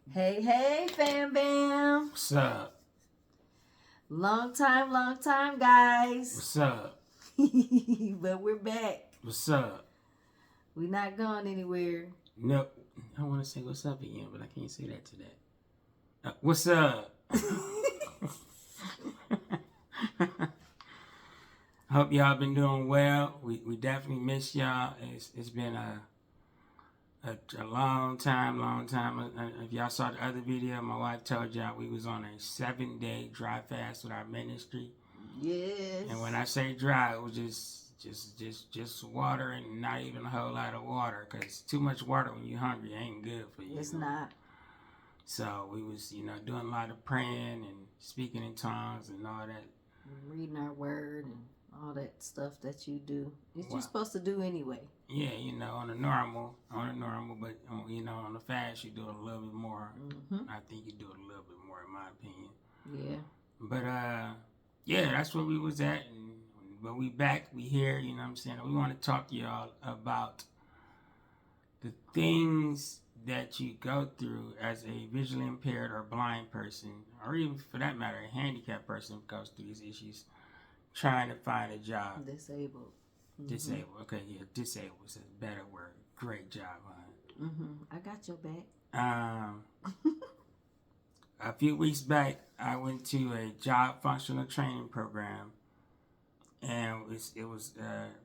Hey, hey, fam bam. What's up? Long time, guys. What's up? But we're back. What's up? We're not going anywhere. No, I want to say what's up again, but I can't say that today. What's up? Hope y'all been doing well. We definitely miss y'all. It's been a long time. If y'all saw the other video, my wife told y'all we was on a 7-day dry fast with our ministry. Yes. And when I say dry, it was just water and not even a whole lot of water, because too much water when you're hungry ain't good for you. It's not. So we was, doing a lot of praying and speaking in tongues and all that. Reading our word and all that stuff that you do. It's Wow. you're supposed to do anyway. Yeah, on a normal, but on the fast you do it a little bit more. Mm-hmm. I think you do it a little bit more, in my opinion. Yeah. But yeah, that's where we was at, but we back, we here. You know what I'm saying? We want to talk to y'all about the things that you go through as a visually impaired or blind person, or even for that matter, a handicapped person who goes through these issues, trying to find a job. Disabled. Mm-hmm. Disabled. Okay, yeah, disabled is a better word. Great job, hon. Mm-hmm. I got your back. A few weeks back, I went to a job functional training program, and it was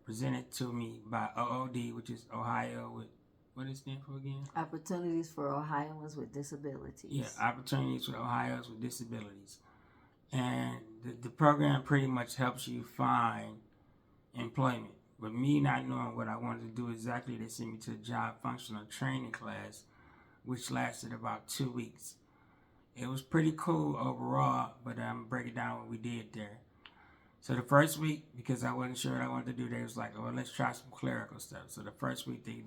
presented to me by OOD, which is Ohio with, what does it stand for again? Opportunities for Ohioans with Disabilities. Yeah, Opportunities for Ohioans with Disabilities. And the program pretty much helps you find employment. But me not knowing what I wanted to do exactly, they sent me to a job functional training class, which lasted about 2 weeks. It was pretty cool overall, but I'm breaking down what we did there. So the first week, because I wasn't sure what I wanted to do, they was like, "Oh, let's try some clerical stuff." So the first week they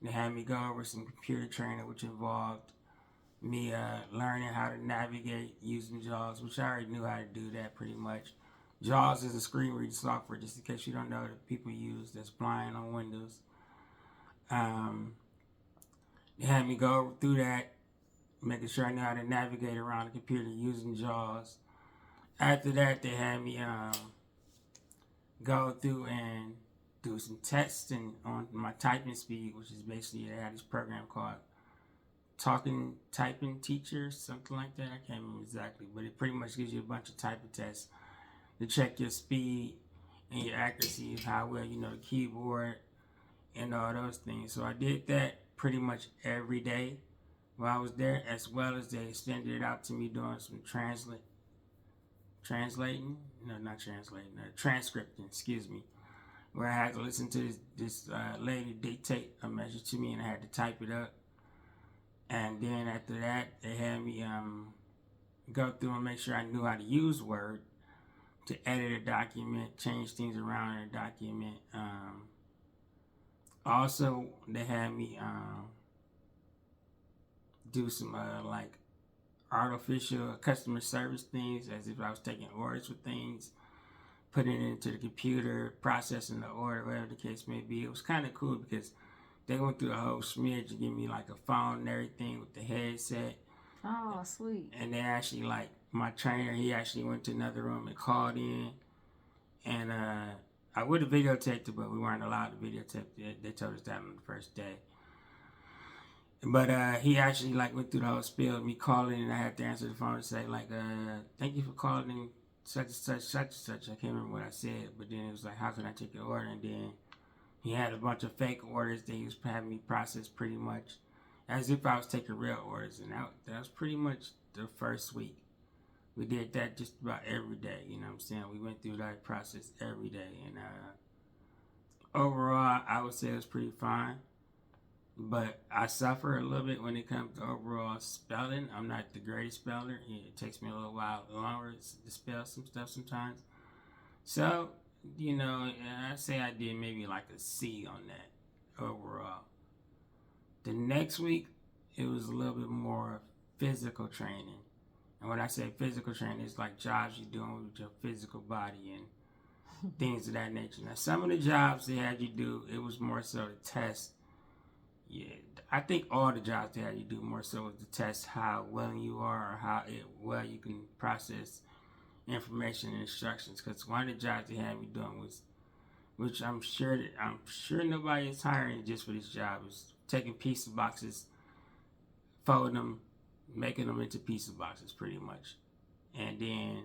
had me go over some computer training, which involved me learning how to navigate using JAWS, which I already knew how to do that pretty much. JAWS is a screen reading software, just in case you don't know, that people use that's blind on Windows. They had me go through that, making sure I knew how to navigate around the computer using JAWS. After that, they had me go through and do some testing on my typing speed, which is basically, they had this program called Talking Typing Teacher, something like that. I can't remember exactly, but it pretty much gives you a bunch of typing tests to check your speed and your accuracy of how well you know the keyboard and all those things. So I did that pretty much every day while I was there, as well as they extended it out to me doing some transcripting, excuse me, where I had to listen to this lady dictate a message to me and I had to type it up. And then after that, they had me go through and make sure I knew how to use Word to edit a document, change things around in a document. Also, they had me do some like artificial customer service things, as if I was taking orders for things, putting it into the computer, processing the order, whatever the case may be. It was kind of cool because they went through a whole smear to give me like a phone and everything with the headset. Oh, sweet. And they actually, like, my trainer, he actually went to another room and called in. And I would have videotaped it, but we weren't allowed to videotape it. They told us that on the first day. But he actually, like, went through the whole spiel of me calling, and I had to answer the phone and say, like, thank you for calling such and such. I can't remember what I said, but then it was like, how can I take your order? And then he had a bunch of fake orders that he was having me process pretty much as if I was taking real orders. And that was pretty much the first week. We did that just about every day, you know what I'm saying? We went through that process every day. And overall, I would say it was pretty fine. But I suffer a little bit when it comes to overall spelling. I'm not the greatest speller. It takes me a little while longer to spell some stuff sometimes. So, I say I did maybe like a C on that overall. The next week, it was a little bit more physical training. And when I say physical training, it's like jobs you're doing with your physical body and things of that nature. Now, some of the jobs they had you do, it was more so to test Yeah, I think all the jobs they have you do more so is to test how willing you are or how well you can process information and instructions. Because one of the jobs they had me doing was, which I'm sure nobody is hiring just for this job, is taking pizza boxes, folding them, making them into pizza boxes, pretty much, and then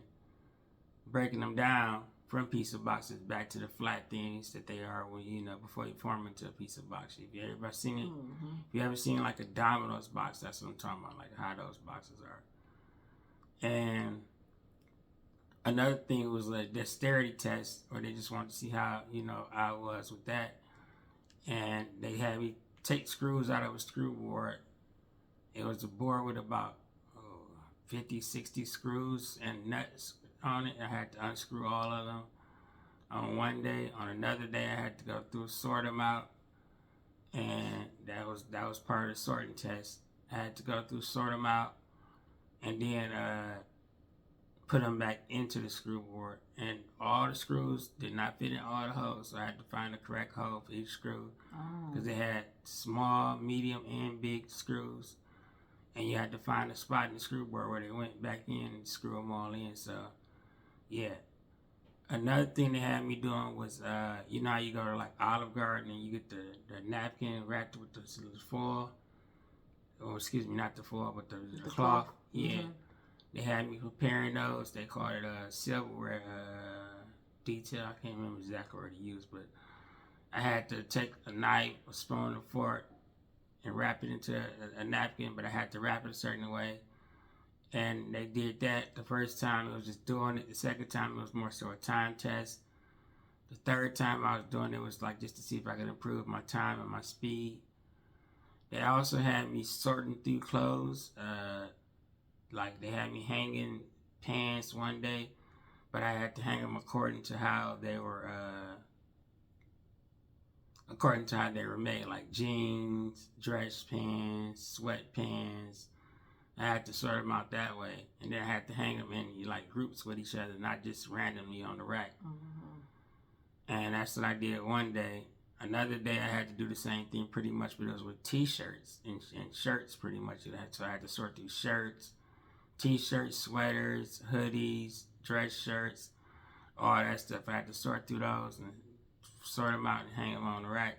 breaking them down from pizza boxes back to the flat things that they are when before you form into a pizza box. If you ever seen it, if you ever seen like a Domino's box, that's what I'm talking about, like how those boxes are. And another thing was a dexterity test, or they just wanted to see how I was with that, and they had me take screws out of a screw board. It was a board with about 50, 60 screws and nuts on it. I had to unscrew all of them on one day. On another day, I had to go through, sort them out, and that was part of the sorting test. I had to go through, sort them out, and then put them back into the screw board. And all the screws did not fit in all the holes, so I had to find the correct hole for each screw, because they had small, medium, and big screws. And you had to find a spot in the screw board where they went back in and screw them all in. So, yeah. Another thing they had me doing was, how you go to like Olive Garden and you get the napkin wrapped with the foil. Or excuse me, not the foil, but the cloth. Yeah. They had me preparing those. They called it silverware detail. I can't remember exactly what they used, but I had to take a knife, a spoon, a fork, and wrap it into a napkin, but I had to wrap it a certain way. And they did that the first time. It was just doing it. The second time, it was more so a time test. The third time I was doing it was like just to see if I could improve my time and my speed. They also had me sorting through clothes. Like they had me hanging pants one day, but I had to hang them according to how they were made, like jeans, dress pants, sweatpants. I had to sort them out that way, and then I had to hang them in like groups with each other, not just randomly on the rack. And that's what I did one day. Another day I had to do the same thing pretty much, but it was with t-shirts and shirts pretty much. So I had to sort through shirts, t-shirts, sweaters, hoodies, dress shirts, all that stuff. I had to sort through those and sort them out and hang them on the rack.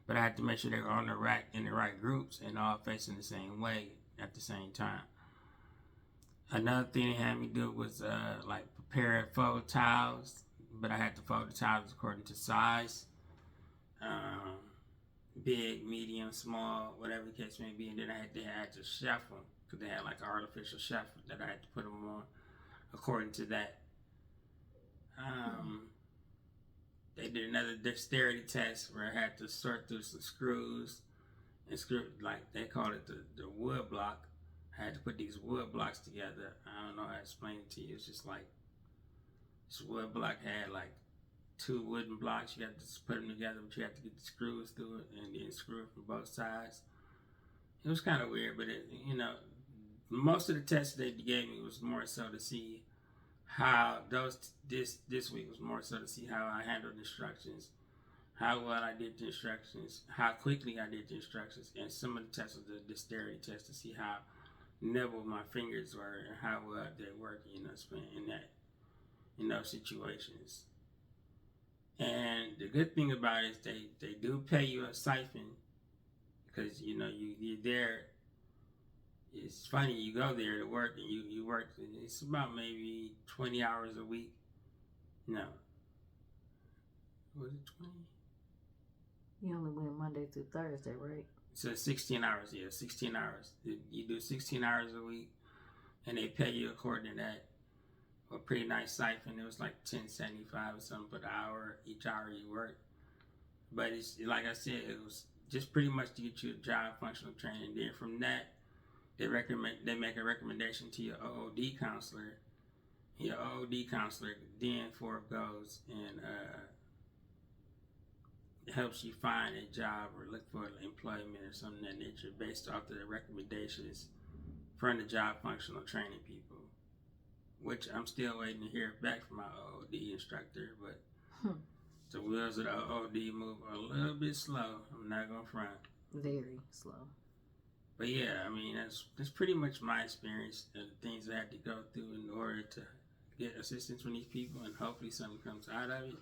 But I had to make sure they were on the rack in the right groups and all facing the same way at the same time. Another thing they had me do was like prepare fold towels, but I had to fold the towels according to size. Big, medium, small, whatever the case may be. And then they had to shuffle them, because they had like an artificial shuffle that I had to put them on according to that. They did another dexterity test where I had to sort through some screws and screw, like they called it the wood block. I had to put these wood blocks together. I don't know how to explain it to you. It's just like this wood block had like two wooden blocks. You have to just put them together, but you have to get the screws through it and then screw it from both sides. It was kind of weird, but most of the tests they gave me was more so to see how this week was more so to see how I handled instructions, how well I did the instructions, how quickly I did the instructions, and some of the tests was the dexterity test to see how nimble my fingers were and how well they work, in those situations. And the good thing about it is they do pay you a stipend, because you're there. It's funny, you go there to work and you work. It's about maybe 20 hours a week. No, was it 20? You only went Monday through Thursday, right? So 16 hours, yeah, 16 hours. You do 16 hours a week, and they pay you according to that. A pretty nice stipend. It was like $10.75 or something per hour, each hour you work. But it's like I said, it was just pretty much to get you a job functional training. Then from that, they make a recommendation to your OOD counselor. Your OOD counselor then goes and helps you find a job or look for employment or something of that nature based off of the recommendations from the job functional training people, which I'm still waiting to hear back from my OOD instructor, but the wheels of the OOD move a little bit slow. I'm not going to front. Very slow. But yeah, I mean that's pretty much my experience and the things I had to go through in order to get assistance from these people, and hopefully something comes out of it.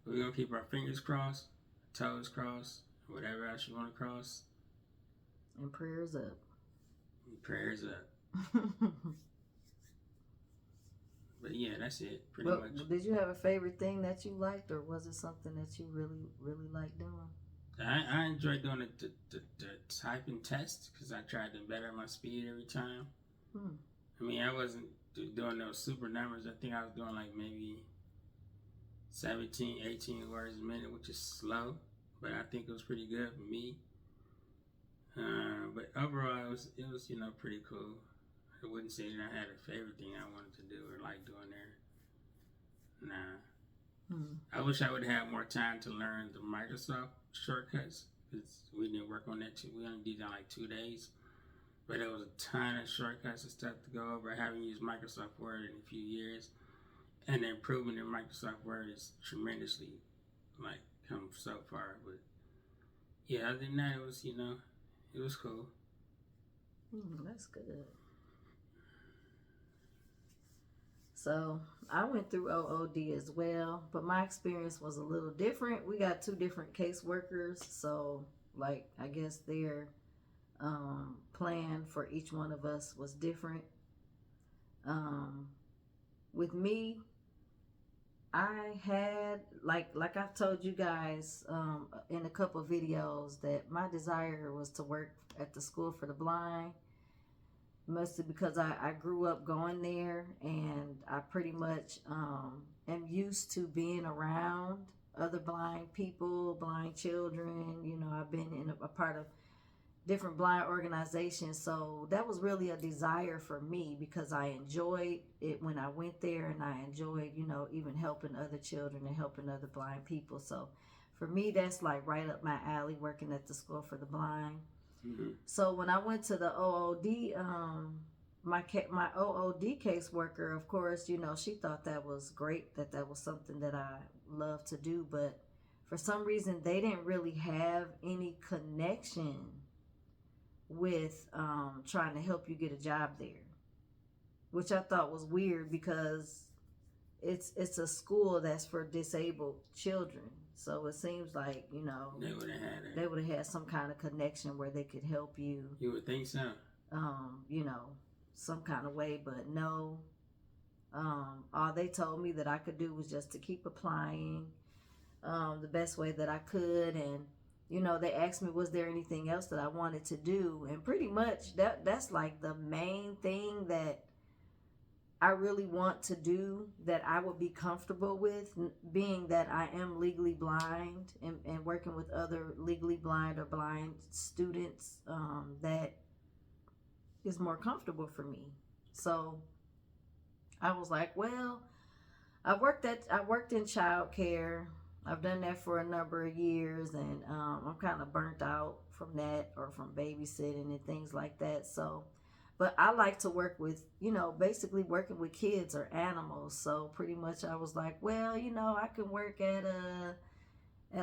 We're gonna keep our fingers crossed, toes crossed, whatever else you want to cross. And prayers up. And prayers up. But yeah, that's it, pretty Well, much. did you have a favorite thing that you liked, or was it something that you really, really liked doing? I enjoy doing the typing test because I tried to better my speed every time. Hmm. I mean, I wasn't doing those super numbers. I think I was doing like maybe 17, 18 words a minute, which is slow, but I think it was pretty good for me. But overall, it was pretty cool. I wouldn't say that I had a favorite thing I wanted to do or like doing there. Nah. I wish I would have more time to learn the Microsoft shortcuts because we didn't work on that too. We only did that like 2 days. But there was a ton of shortcuts and stuff to go over. I haven't used Microsoft Word in a few years. And the improvement in Microsoft Word is tremendously, like, come so far. But yeah, other than that, it was, it was cool. That's good. So I went through OOD as well, but my experience was a little different. We got 2 different caseworkers, so like I guess their plan for each one of us was different. With me, I had like I've told you guys in a couple of videos that my desire was to work at the School for the Blind. Mostly because I grew up going there, and I pretty much am used to being around other blind people, blind children. I've been in a part of different blind organizations, so that was really a desire for me because I enjoyed it when I went there, and I enjoyed even helping other children and helping other blind people. So for me, that's like right up my alley, working at the School for the Blind. Mm-hmm. So when I went to the OOD, my OOD caseworker, of course, she thought that was great, that was something that I love to do, but for some reason they didn't really have any connection with trying to help you get a job there, which I thought was weird because it's a school that's for disabled children. So it seems like, they would have had some kind of connection where they could help you. You would think so. Some kind of way, but no. All they told me that I could do was just to keep applying the best way that I could. And, they asked me, was there anything else that I wanted to do? And pretty much that's like the main thing that I really want to do, that I would be comfortable with, being that I am legally blind and working with other legally blind or blind students, that is more comfortable for me. So I was like, well, I worked in childcare. I've done that for a number of years, and I'm kind of burnt out from that, or from babysitting and things like that. So but I like to work with, basically working with kids or animals. So pretty much I was like, well, I can work at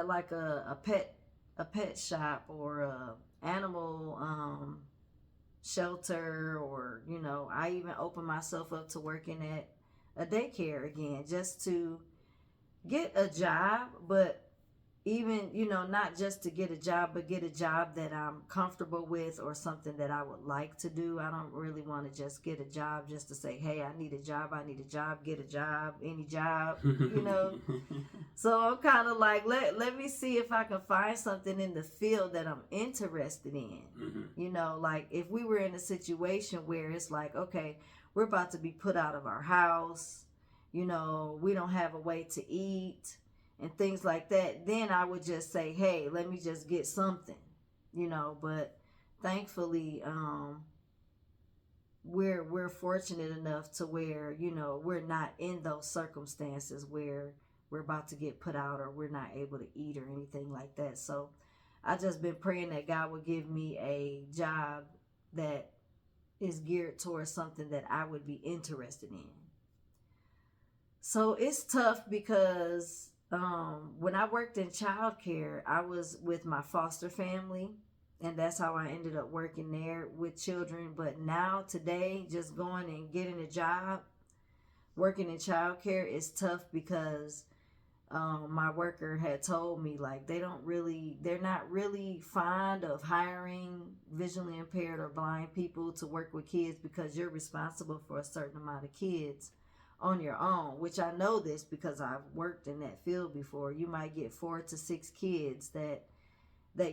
like a pet shop, or a animal shelter, or I even opened myself up to working at a daycare again, just to get a job, but even, not just to get a job, but get a job that I'm comfortable with, or something that I would like to do. I don't really want to just get a job just to say, hey, I need a job, get a job, any job, So I'm kind of like, let me see if I can find something in the field that I'm interested in. Mm-hmm. Like if we were in a situation where it's like, okay, we're about to be put out of our house, we don't have a way to eat, and things like that, then I would just say, hey, let me just get something, but thankfully, we're fortunate enough to where, we're not in those circumstances where we're about to get put out, or we're not able to eat or anything like that. So I just been praying that God would give me a job that is geared towards something that I would be interested in. So it's tough because when I worked in childcare, I was with my foster family, and that's how I ended up working there with children. But now today, just going and getting a job, working in childcare is tough because my worker had told me like they're not really fond of hiring visually impaired or blind people to work with kids because you're responsible for a certain amount of kids on your own, which I know this because I've worked in that field before. You might get 4 to 6 kids that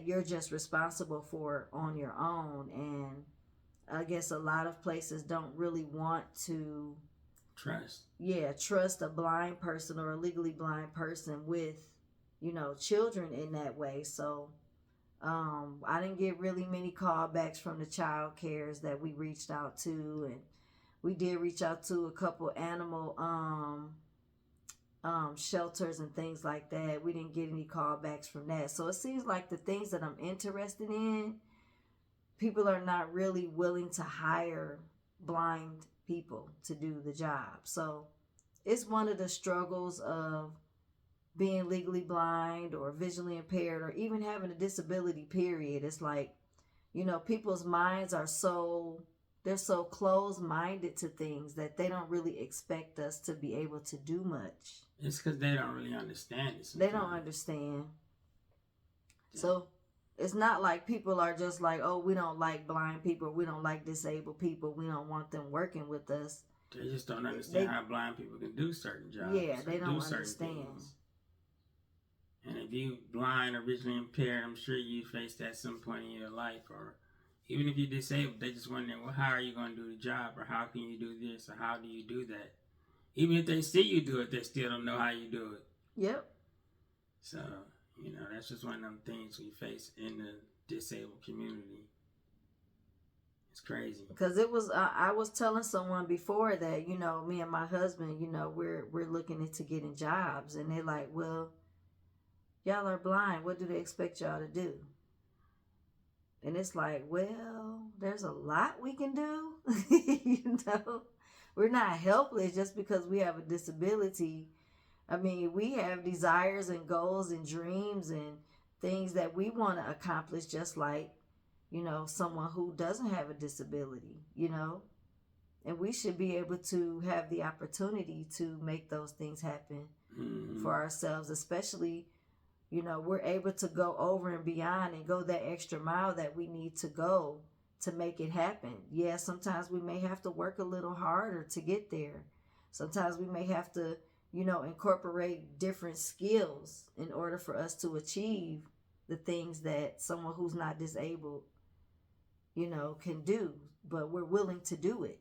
you're just responsible for on your own, and I guess a lot of places don't really want to trust a blind person or a legally blind person with, children in that way. So I didn't get really many callbacks from the child cares that we reached out to, and we did reach out to a couple animal shelters and things like that. We didn't get any callbacks from that. So it seems like the things that I'm interested in, people are not really willing to hire blind people to do the job. So it's one of the struggles of being legally blind or visually impaired or even having a disability, period. It's like, people's minds are they're so closed-minded to things that they don't really expect us to be able to do much. It's because they don't really understand it. They don't understand. Yeah. So it's not like people are just like, oh, we don't like blind people, we don't like disabled people, we don't want them working with us. They just don't understand how blind people can do certain jobs. Yeah, they don't understand. And if you blind or visually impaired, I'm sure you faced that at some point in your life. Or even if you're disabled, they just wondering, well, how are you going to do the job? Or how can you do this? Or how do you do that? Even if they see you do it, they still don't know how you do it. Yep. So, that's just one of them things we face in the disabled community. It's crazy. Because it was, I was telling someone before that, me and my husband, we're looking into getting jobs. And they're like, well, y'all are blind. What do they expect y'all to do? And it's like, well, there's a lot we can do. We're not helpless just because we have a disability. I mean, we have desires and goals and dreams and things that we want to accomplish just like, someone who doesn't have a disability, and we should be able to have the opportunity to make those things happen for ourselves, especially, we're able to go over and beyond and go that extra mile that we need to go to make it happen. Yeah, sometimes we may have to work a little harder to get there. Sometimes we may have to, incorporate different skills in order for us to achieve the things that someone who's not disabled, can do. But we're willing to do it,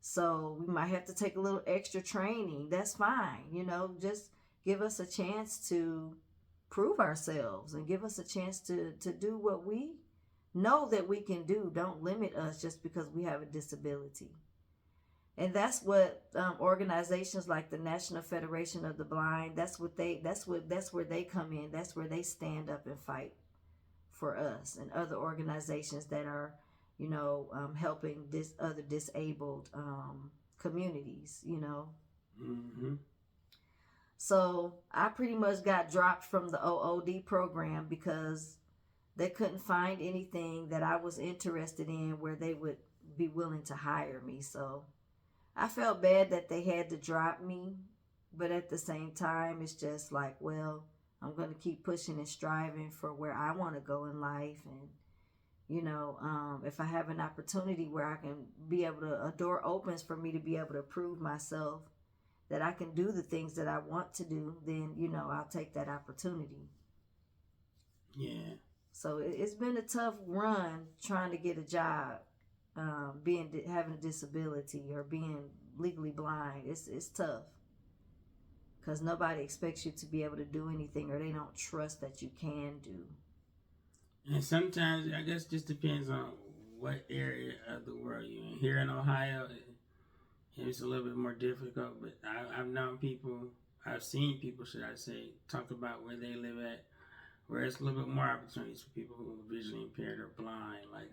So we might have to take a little extra training. That's fine, just give us a chance to prove ourselves and give us a chance to do what we know that we can do. Don't limit us just because we have a disability. And that's what organizations like the National Federation of the Blind, that's where they come in. That's where they stand up and fight for us, and other organizations that are, helping other disabled communities, Mm-hmm. So I pretty much got dropped from the OOD program because they couldn't find anything that I was interested in where they would be willing to hire me. So I felt bad that they had to drop me, but at the same time, it's just like, well, I'm going to keep pushing and striving for where I want to go in life. And, if I have an opportunity where I can be able to, a door opens for me to be able to prove myself that I can do the things that I want to do, then, I'll take that opportunity. Yeah. So it's been a tough run trying to get a job, having a disability or being legally blind. It's tough because nobody expects you to be able to do anything, or they don't trust that you can do. And sometimes, I guess, just depends on what area of the world you're in. Here in Ohio, it's a little bit more difficult, but I've seen people, should I say, talk about where they live at, where it's a little bit more opportunities for people who are visually impaired or blind. Like,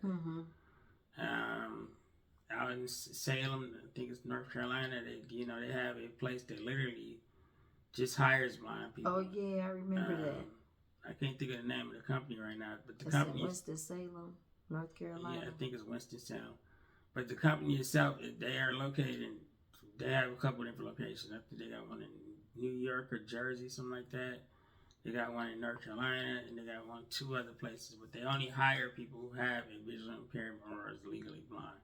out in Salem, I think it's North Carolina, they have a place that literally just hires blind people. Oh, yeah, I remember that. I can't think of the name of the company right now, but the It's in company is, Winston-Salem, North Carolina. yeah, I think it's Winston-Salem. But the company itself, they are located in, they have a couple different locations. I think they got one in New York or Jersey, something like that. They got one in North Carolina, and they got one, 2 other places. But they only hire people who have a visual impairment or is legally blind.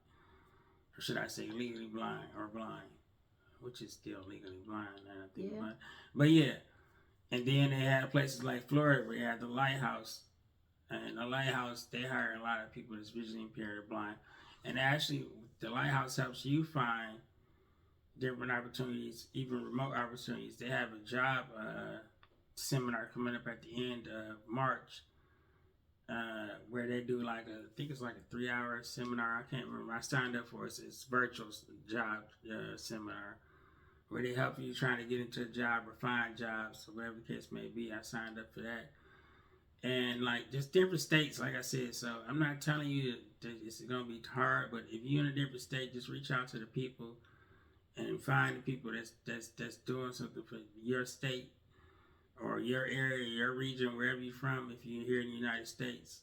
Or should I say legally blind or blind, which is still legally blind, now I think about it. But yeah, and then they have places like Florida where you have the Lighthouse. And the Lighthouse, they hire a lot of people that's visually impaired or blind. And actually, the Lighthouse helps you find different opportunities, even remote opportunities. They have a job seminar coming up at the end of March where they do like I think it's like a 3-hour seminar. I can't remember. I signed up for it. It's virtual job seminar where they help you trying to get into a job or find jobs, or whatever the case may be. I signed up for that. And like just different states, like I said. So I'm not telling you that it's gonna be hard, but if you're in a different state, just reach out to the people and find the people that's doing something for your state or your area, your region, wherever you're from. If you're here in the United States,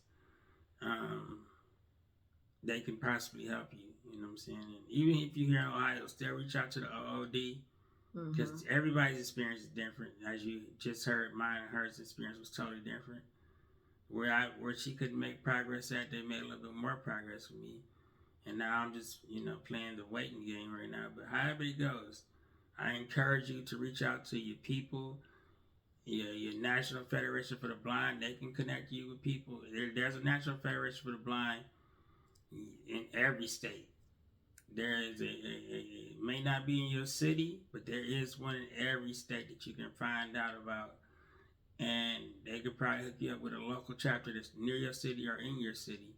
they can possibly help you. You know what I'm saying? And even if you're here in Ohio, still reach out to the OOD because everybody's experience is different. As you just heard, mine and hers experience was totally different. Where she couldn't make progress at, they made a little bit more progress with me. And now I'm just, playing the waiting game right now. But however it goes, I encourage you to reach out to your people, your National Federation for the Blind. They can connect you with people. There's a National Federation for the Blind in every state. There is it may not be in your city, but there is one in every state that you can find out about. And they could probably hook you up with a local chapter that's near your city or in your city.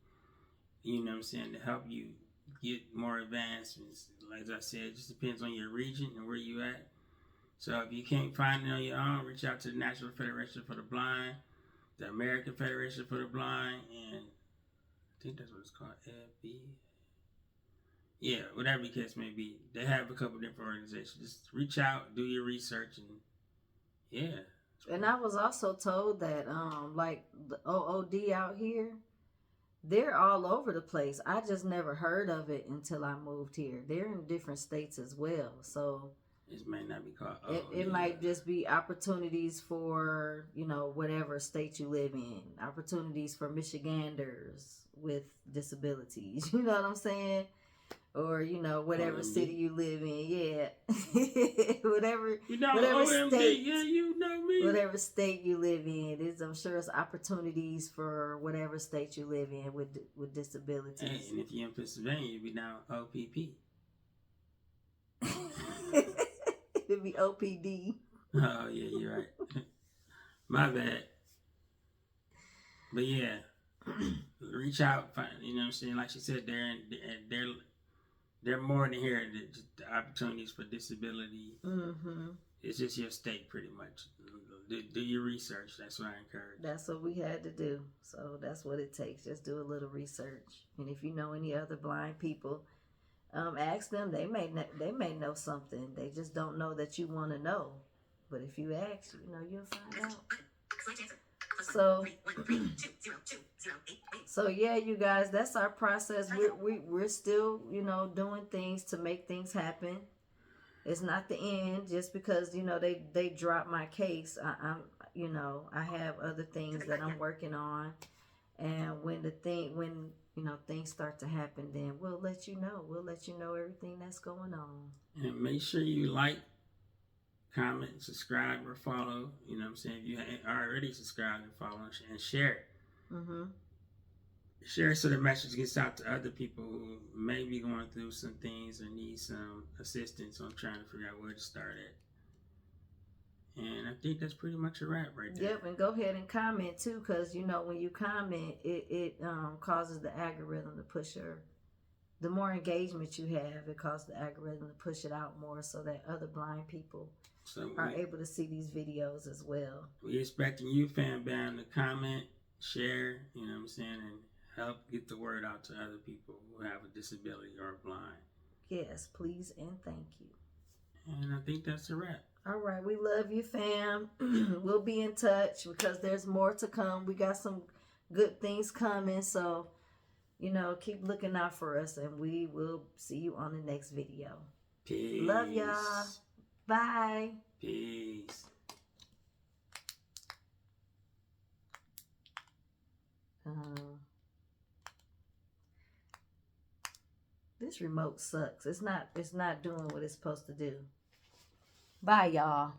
You know what I'm saying? To help you get more advancements. Like I said, it just depends on your region and where you at. So if you can't find it on your own, reach out to the National Federation for the Blind, the American Federation for the Blind, and I think that's what it's called, FB. Yeah, whatever the case may be. They have a couple different organizations. Just reach out, do your research, and yeah. And I was also told that like the OOD out here, they're all over the place. I just never heard of it until I moved here. They're in different states as well. So it may not be called it might just be opportunities for, whatever state you live in. Opportunities for Michiganders with disabilities. You know what I'm saying? Or, whatever OMD. city you live in. Yeah. whatever OMD, state. yeah, you know me. Whatever state you live in, I'm sure it's opportunities for whatever state you live in with disabilities. Hey, and if you're in Pennsylvania, you'd be down OPP. It'd be OPD. Oh yeah, you're right. My bad. But yeah, reach out. Find, you know what I'm saying? Like she said, they're more than here. The opportunities for disability. Mm-hmm. It's just your state, pretty much. Do your research. That's what I encourage. That's what we had to do. So that's what it takes. Just do a little research. And if you know any other blind people, ask them. They may know something. They just don't know that you want to know. But if you ask, you'll find out. So yeah, you guys, that's our process. We're still, doing things to make things happen. It's not the end just because, they dropped my case. I have other things that I'm working on. And when things start to happen, then we'll let you know. We'll let you know everything that's going on. And make sure you like, comment, subscribe, or follow. You know what I'm saying? If you already subscribed and follow and share it. Mm-hmm. Share it so the message gets out to other people who may be going through some things or need some assistance on trying to figure out where to start at. And I think that's pretty much a wrap right there. Yep, and go ahead and comment too, because when you comment, it causes the algorithm to push the more engagement you have, it causes the algorithm to push it out more so that other blind people are able to see these videos as well. We're expecting you, Fam Bam, to comment, share, you know what I'm saying, and help get the word out to other people who have a disability or are blind. Yes, please and thank you. And I think that's a wrap. All right, we love you, fam. We'll be in touch because there's more to come. We got some good things coming, so keep looking out for us, and we will see you on the next video. Peace. Love y'all. Bye. Peace. This remote sucks. It's not doing what it's supposed to do. Bye, y'all.